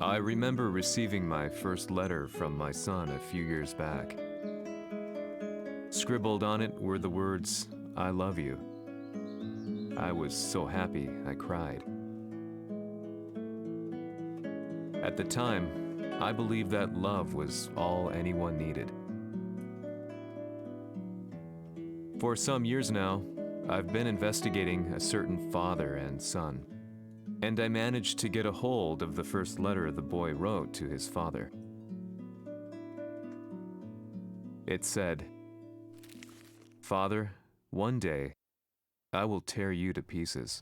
I remember receiving my first letter from my son a few years back. Scribbled on it were the words, "I love you." I was so happy I cried. At the time, I believed that love was all anyone needed. For some years now, I've been investigating a certain father and son, and I managed to get a hold of the first letter the boy wrote to his father. It said, "Father, one day, I will tear you to pieces."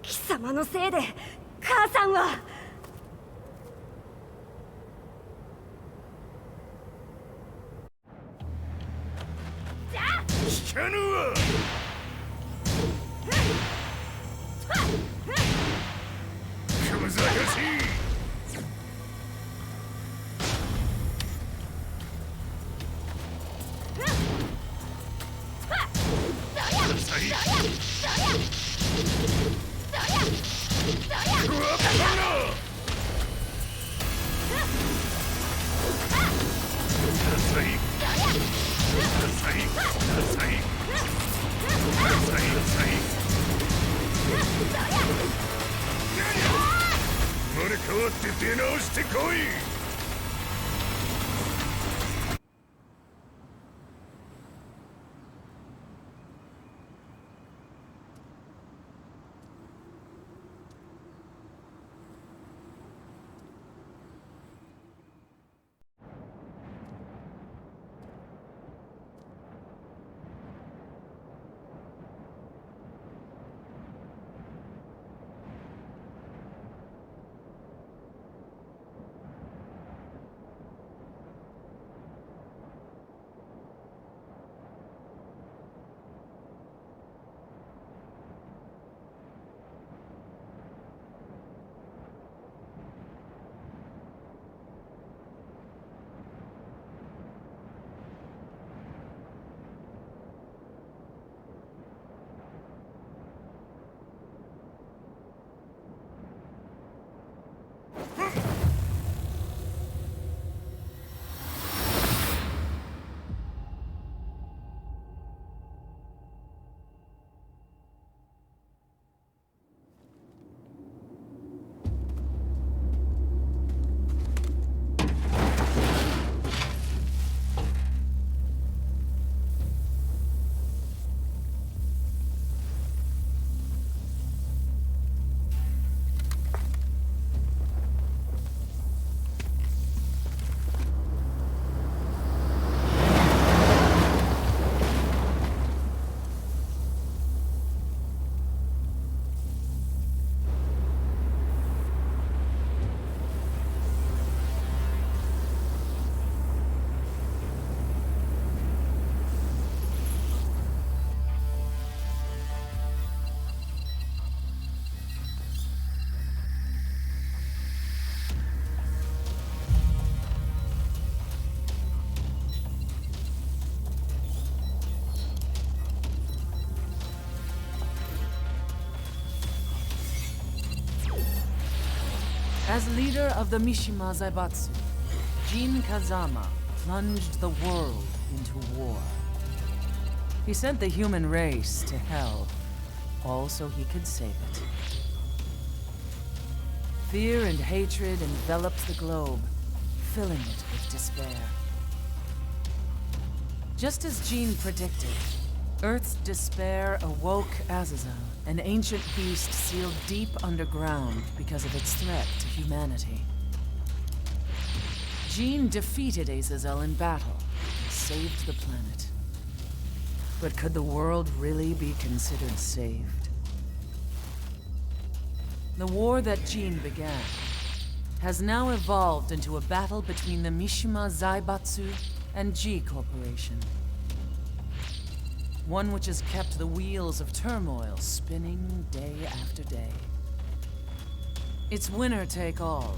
貴様のせいで母さんは。聞かぬわ。くずかしい。生まれ変わって出直してこい。As leader of the Mishima Zaibatsu, Jin Kazama plunged the world into war. He sent the human race to hell, all so he could save it. Fear and hatred enveloped the globe, filling it with despair. Just as Jin predicted, Earth's despair awoke Azazel, an ancient beast sealed deep underground because of its threat to humanity. Jin defeated Azazel in battle and saved the planet. But could the world really be considered saved? The war that Jin began has now evolved into a battle between the Mishima Zaibatsu and G Corporation. One which has kept the wheels of turmoil spinning day after day. It's winner take all,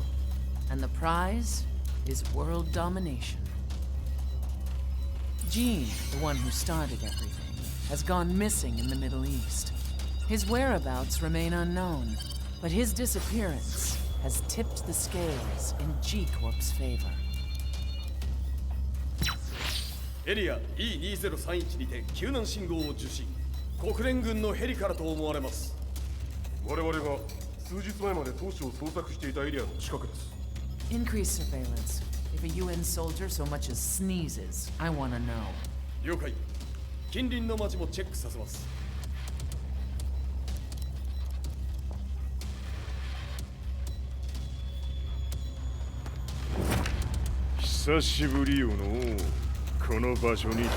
and the prize is world domination. Gene, the one who started everything, has gone missing in the Middle East. His whereabouts remain unknown, but his disappearance has tipped the scales in G-Corp's favor. エリア E2031 にて救難信号を受信。国連軍のヘリからと思われます。我々が数日前まで当初を捜索していたエリアの近くです。 Increase surveillance. If a UN soldier so much as sneezes, I want to know. 了解。近隣の町もチェックさせます。久しぶりよのこの場所に立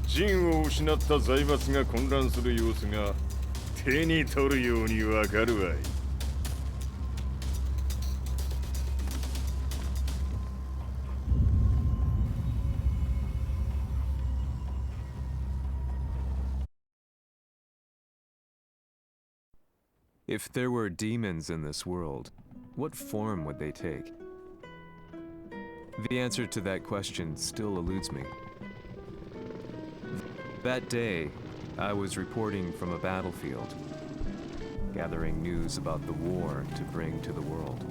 つ。陣を失った財閥が混乱する様子が手に取るようにわかるわい。If there were demons in this world, what form would they take? The answer to that question still eludes me. That day, I was reporting from a battlefield, gathering news about the war to bring to the world.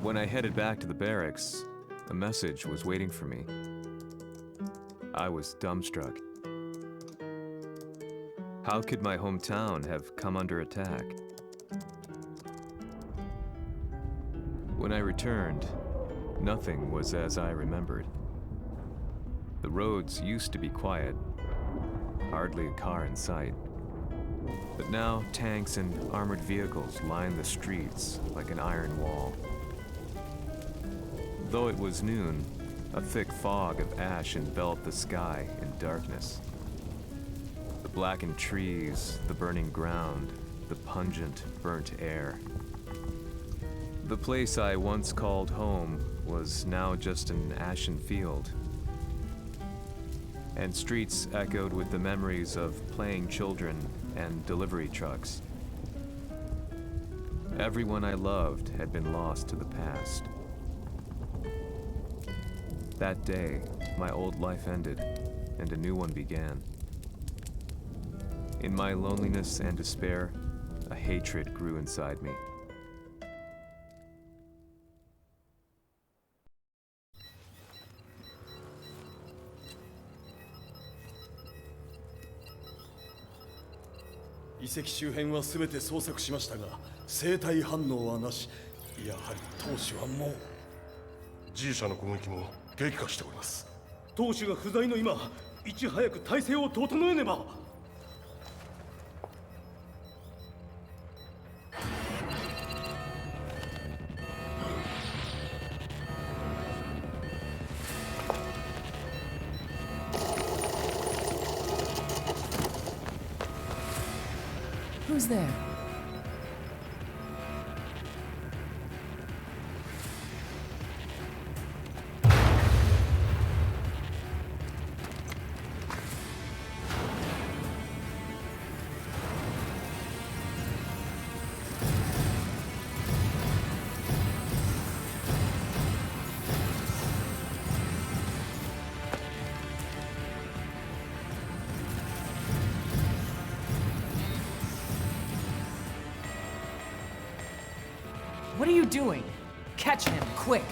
When I headed back to the barracks, a message was waiting for me. I was dumbstruck. How could my hometown have come under attack? When I returned, nothing was as I remembered. The roads used to be quiet, hardly a car in sight. But now tanks and armored vehicles line the streets like an iron wall. Though it was noon, a thick fog of ash enveloped the sky in darkness. The blackened trees, the burning ground, the pungent, burnt air. The place I once called home was now just an ashen field. And streets echoed with the memories of playing children and delivery trucks. Everyone I loved had been lost to the past. That day, my old life ended, and a new one began. In my loneliness and despair, a hatred grew inside me.遺跡周辺は全て捜索しましたが、生体反応はなし。やはり当主はもう。G 社の攻撃も激化しております。当主が不在の今、いち早く体制を整えねば。Who's there? What are you doing? Catch him, quick!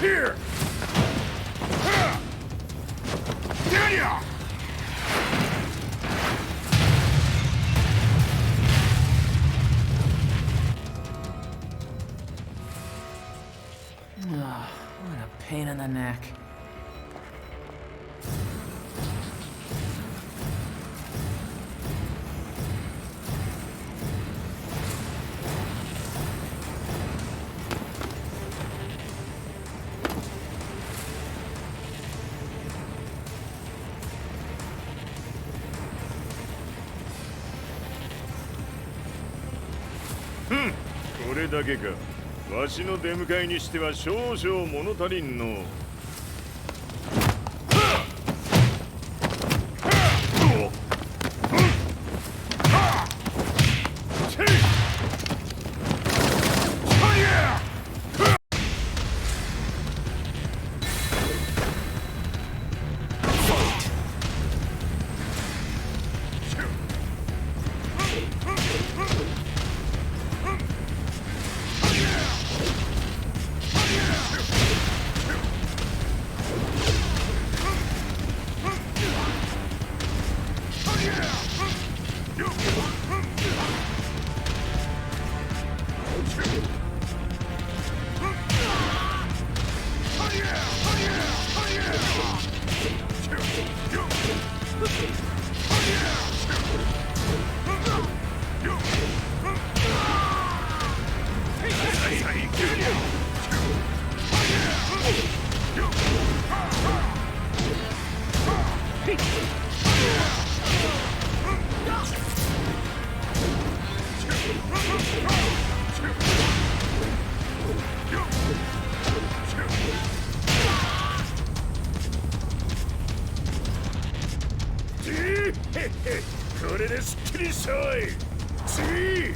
Here! What a pain in the neck. これだけか。わしの出迎えにしては少々物足りんの。これですっきりしたわい。次。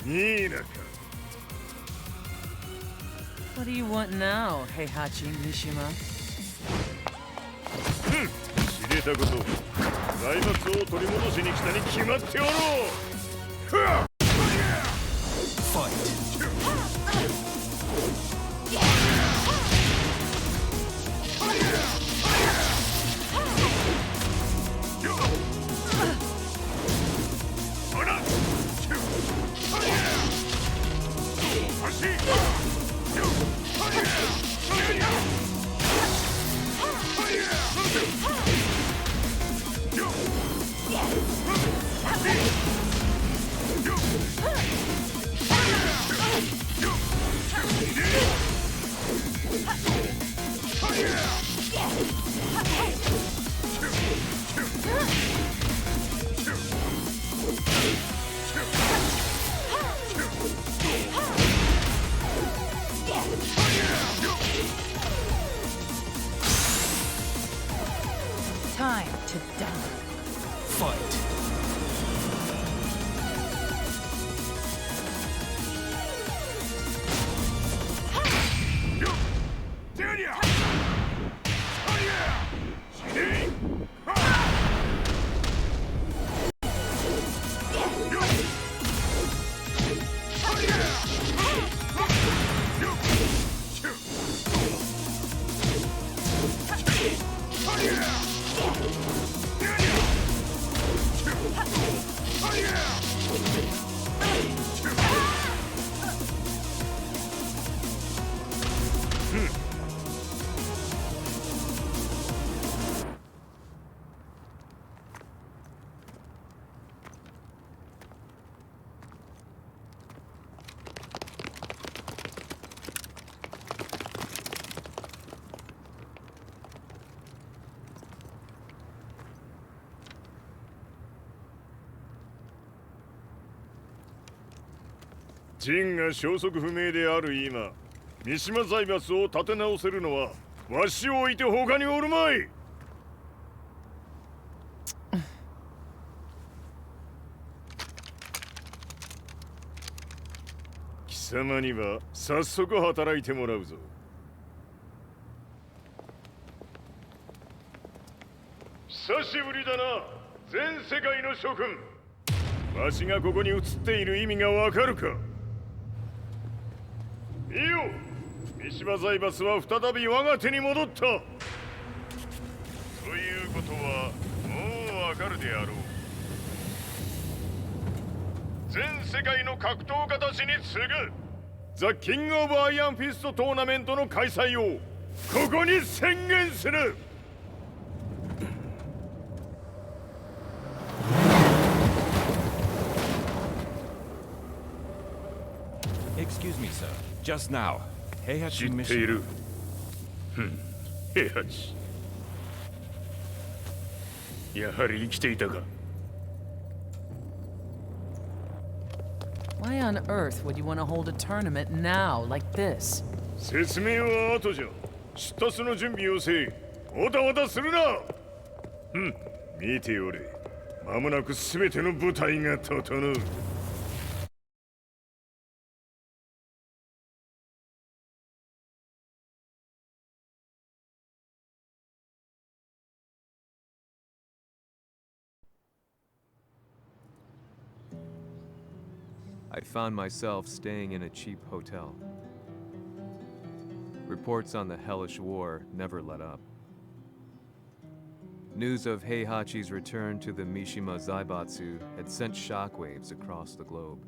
ニーナか。What do you want now, Heihachi Mishima? 知れたこと。財閥を取り戻しに来たに決まっておろう。Time to die. Fight.ジンが消息不明である今、三島財閥を立て直せるのはわしを置いて他におるまい。貴様には早速働いてもらうぞ。久しぶりだな、全世界の諸君。わしがここに映っている意味がわかるか。見よ、三島財閥は再び我が手に戻った。ということはもうわかるであろう。全世界の格闘家たちに次ぐザ・キング・オブ・アイアンフィストトーナメントの開催をここに宣言する。Excuse me, sir. Just now, 知 Heihachi ってい mission. る。平八。やはり生きていたか。Why on earth would you want to hold a tournament now, like this? 説明は後じゃ。出立の準備をせい。おたおたするな。見ておれ。間もなく全ての部隊が整う。I found myself staying in a cheap hotel. Reports on the hellish war never let up. News of Heihachi's return to the Mishima Zaibatsu had sent shockwaves across the globe,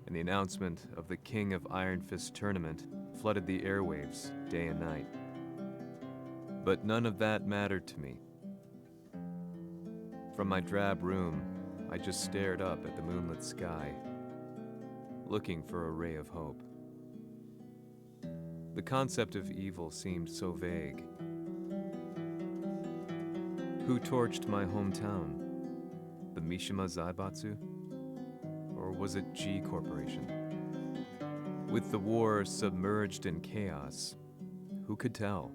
and the announcement of the King of Iron Fist tournament flooded the airwaves day and night. But none of that mattered to me. From my drab room, I just stared up at the moonlit sky, looking for a ray of hope. The concept of evil seemed so vague. Who torched my hometown? The Mishima Zaibatsu? Or was it G Corporation? With the war submerged in chaos, who could tell?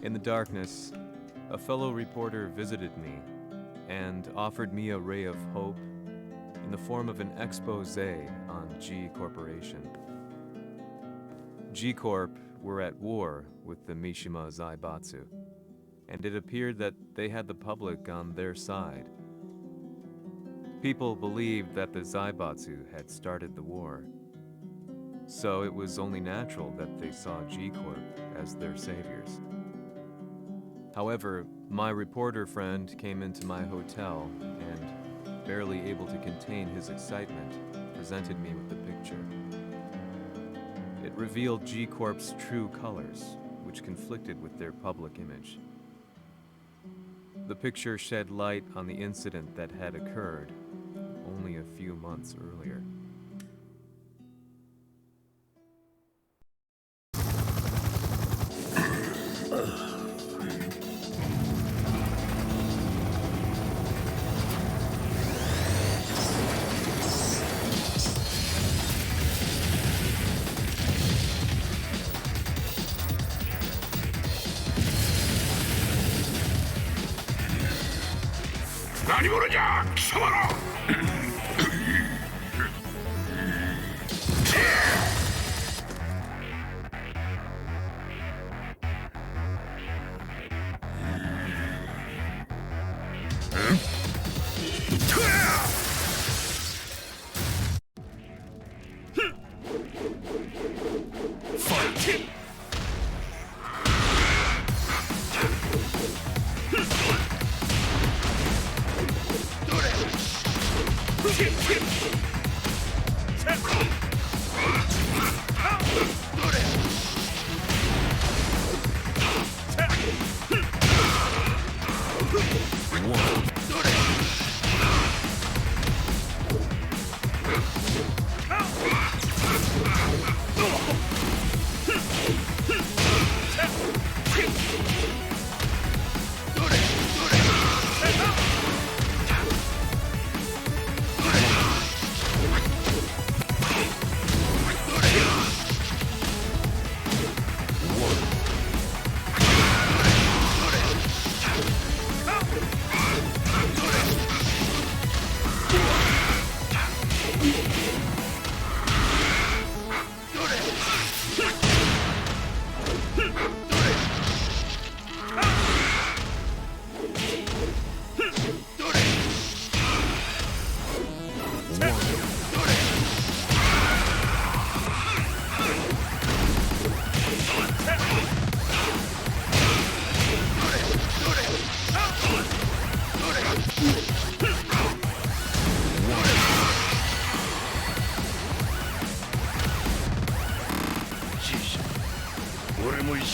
In the darkness, a fellow reporter visited me and offered me a ray of hope in the form of an expose on G Corporation. G Corp were at war with the Mishima Zaibatsu, and it appeared that they had the public on their side. People believed that the Zaibatsu had started the war, so it was only natural that they saw G Corp as their saviors. However, my reporter friend came into my hotel and, barely able to contain his excitement, presented me with the picture. It revealed G Corp's true colors, which conflicted with their public image. The picture shed light on the incident that had occurred only a few months earlier.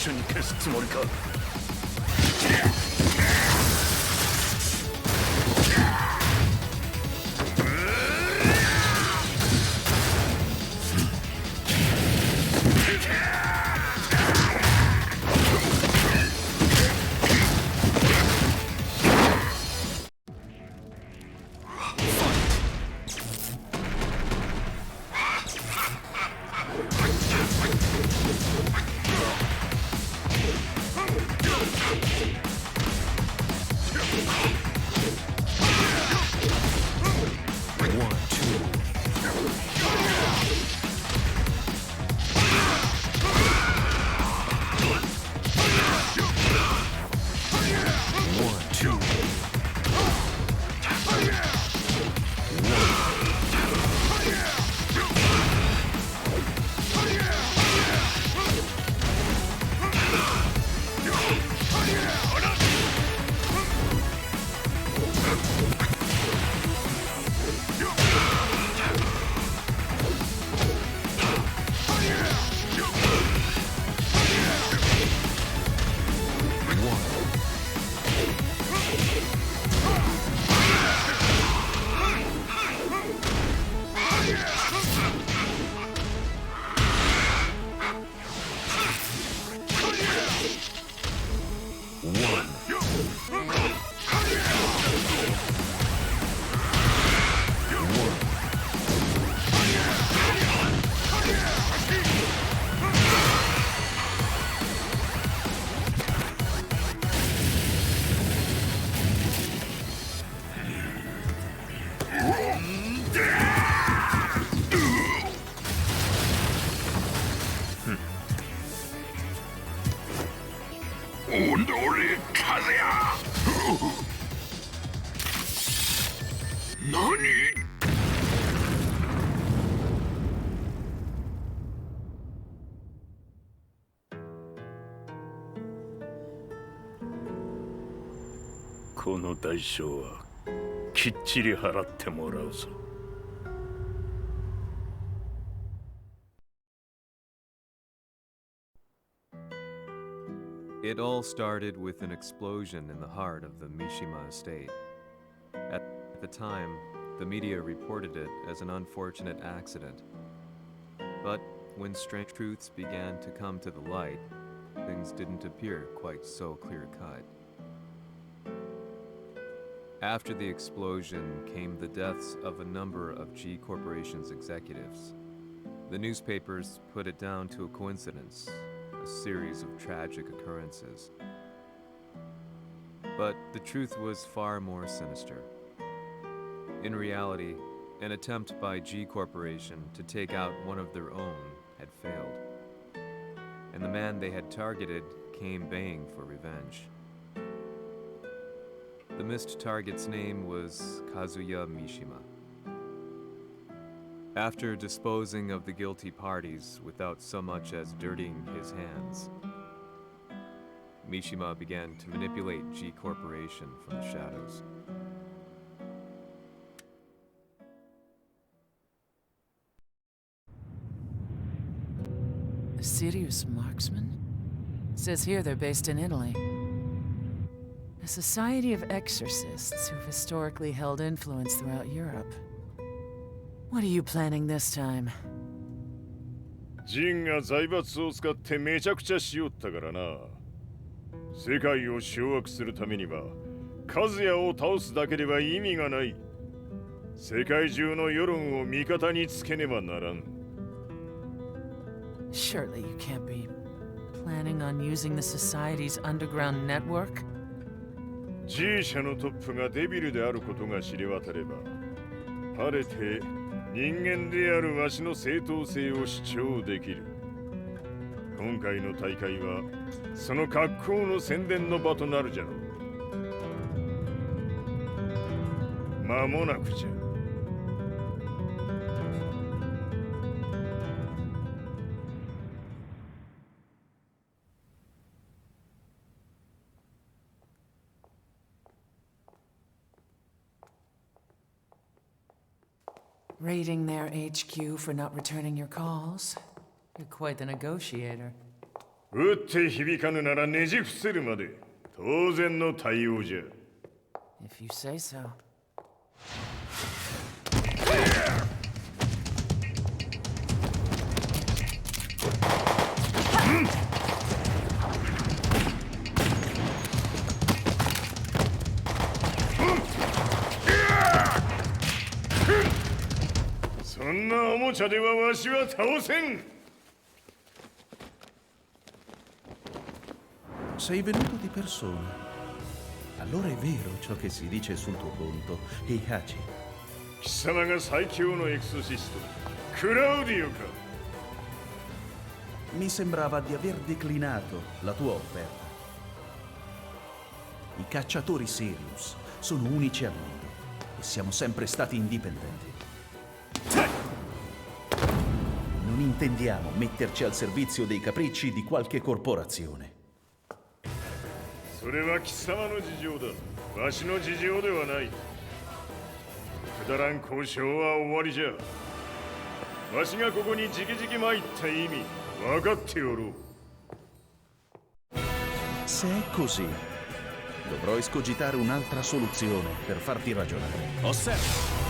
緒に消すつもりか。この代償はきっちり払ってもらうぞ。It all started with an explosion in the heart of the Mishima estate. At the time, the media reported it as an unfortunate accident. But when strange truths began to come to the light, things didn't appear quite so clear-cut. After the explosion came the deaths of a number of G Corporation's executives. The newspapers put it down to a coincidence, a series of tragic occurrences. But the truth was far more sinister. In reality, an attempt by G Corporation to take out one of their own had failed, and the man they had targeted came baying for revenge. The missed target's name was Kazuya Mishima. After disposing of the guilty parties without so much as dirtying his hands, Mishima began to manipulate G Corporation from the shadows. A serious marksman? Says here they're based in Italy. A society of exorcists who've historically held influence throughout Europe. What are you planning this time? ジンが財閥を使ってめちゃくちゃしよったからな。世界を掌握するためにはカズヤを倒すだけでは意味がない。世界中の世論を味方につけねばならん。Surely you can't be planning on using the society's underground network? G 社のトップがデビルであることが知れ渡れば、晴れて人間であるわしの正当性を主張できる。今回の大会はその格好の宣伝の場となるじゃろう。間もなくじゃ。Raiding their HQ for not returning your calls? You're quite the negotiator. 打って響かぬならねじ伏せるまで当然の対応じゃ。 If you say so. そんなおもちゃではわしは倒せん。 Sei venuto di persona. Allora è vero ciò che si dice sul tuo conto, Heihachi. 貴様が最強のエクソシストクラウディオか。 Mi sembrava di aver declinato la tua offerta. I cacciatori Sirius sono unici al mondo e siamo sempre stati indipendenti. Non intendiamo metterci al servizio dei capricci di qualche corporazione. それは貴様の事情だ。わしの事情ではない。くだらん交渉は終わりじゃ。わしがここに直々参った意味分かっておろう。 Se è così, dovrò escogitare un'altra soluzione per farti ragionare. Osserva!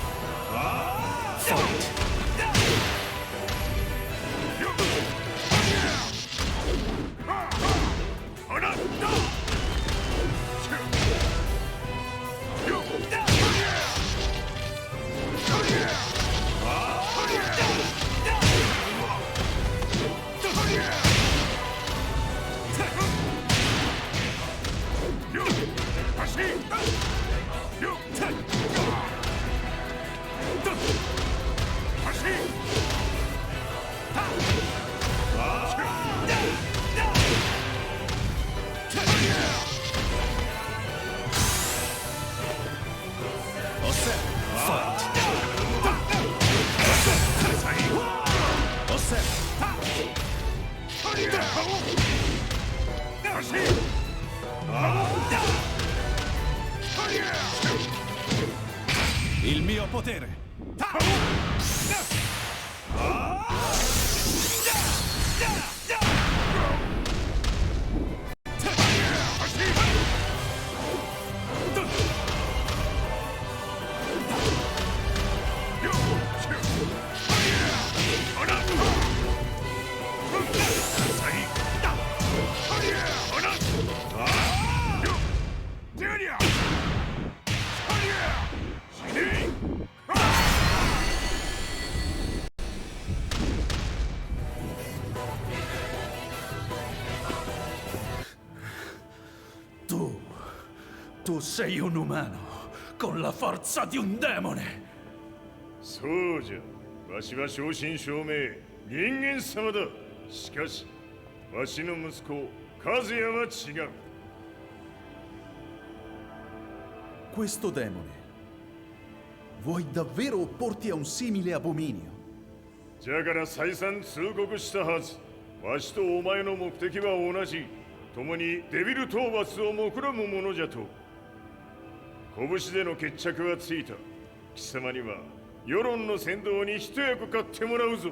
Il mio potere! Tu sei un umano, con la forza di un demone! そうじゃ。わしは正真正銘人間様だ。しかしわしの息子和也は違う。 Questo demone, vuoi davvero opporti a un simile abominio? じゃから再三通告したはず。わしとお前の目的は同じ。共にデビル討伐を目論むものじゃと。拳での決着はついた。貴様には世論の先導に一役買ってもらうぞ。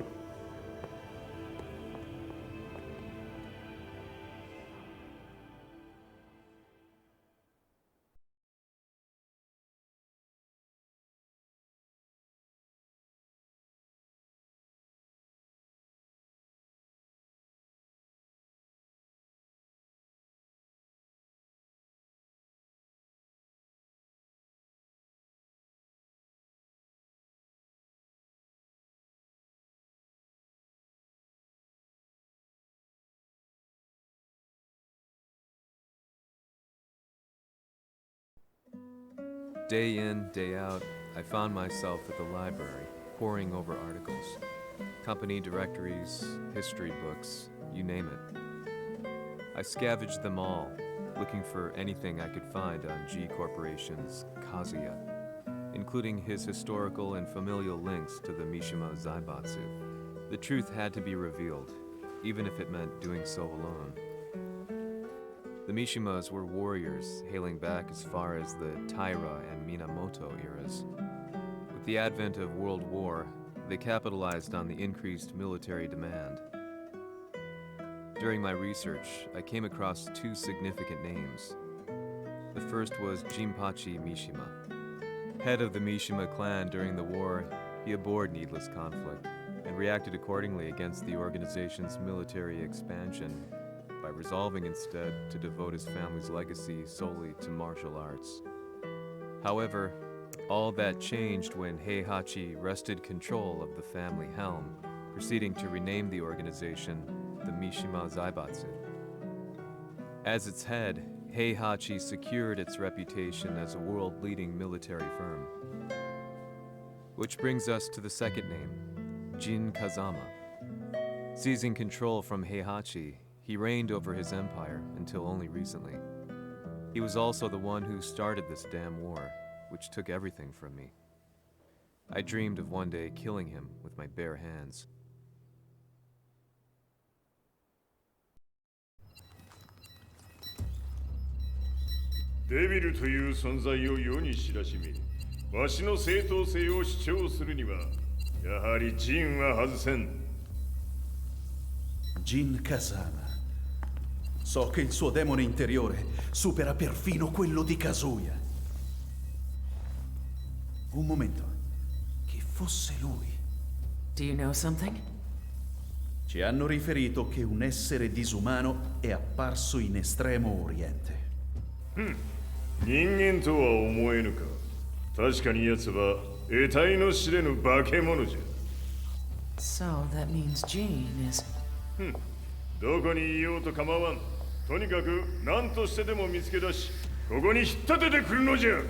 Day in, day out, I found myself at the library, poring over articles. Company directories, history books, you name it. I scavenged them all, looking for anything I could find on G Corporation's Kazuya, including his historical and familial links to the Mishima Zaibatsu. The truth had to be revealed, even if it meant doing so alone. The Mishimas were warriors hailing back as far as the Taira and Minamoto eras. With the advent of World War, they capitalized on the increased military demand. During my research, I came across two significant names. The first was Jinpachi Mishima. Head of the Mishima clan during the war, he abhorred needless conflict and reacted accordingly against the organization's military expansion by resolving instead to devote his family's legacy solely to martial arts. However, all that changed when Heihachi wrested control of the family helm, proceeding to rename the organization the Mishima Zaibatsu. As its head, Heihachi secured its reputation as a world-leading military firm. Which brings us to the second name, Jin Kazama. Seizing control from Heihachi, he reigned over his empire until only recently. He was also the one who started this damn war, which took everything from me. I dreamed of one day killing him with my bare hands.デビルという存在を世に知らしめ、わしの正当性を主張するには、やはりジンは外せん。Jin Kazama. So che il suo demone interiore supera perfino quello di Kazuya. Un momento. Chi fosse lui? Do you know something? Ci hanno riferito che un essere disumano è apparso in Estremo Oriente. 人間とは思えぬか。確かに奴は得体の知れぬ化け物じゃ。 So that means Jean is... どこにいようと構わん。とにかく何としてでも見つけ出し、ここに引っ立ててくるのじゃ。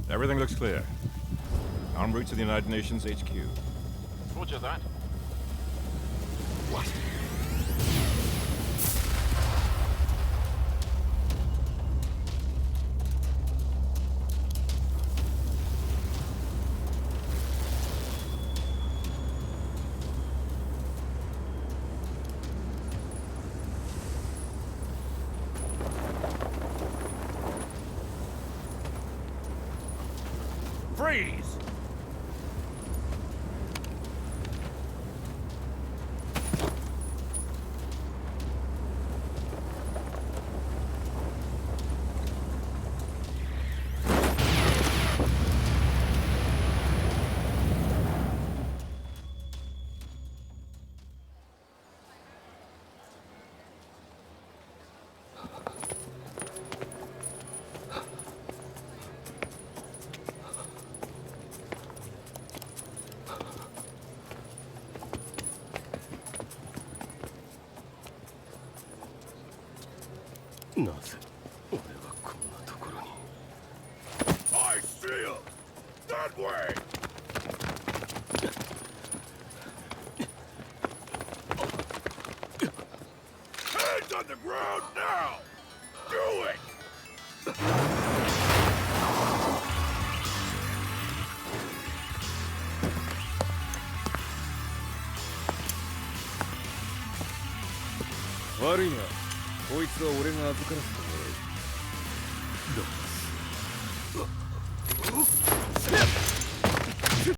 Everything looks clear. En route to the United Nations HQ. Roger that. What? Freeze! I see him! That way! Hands on the ground now! Do it! Worry not. こいつは俺が預からせてもらう。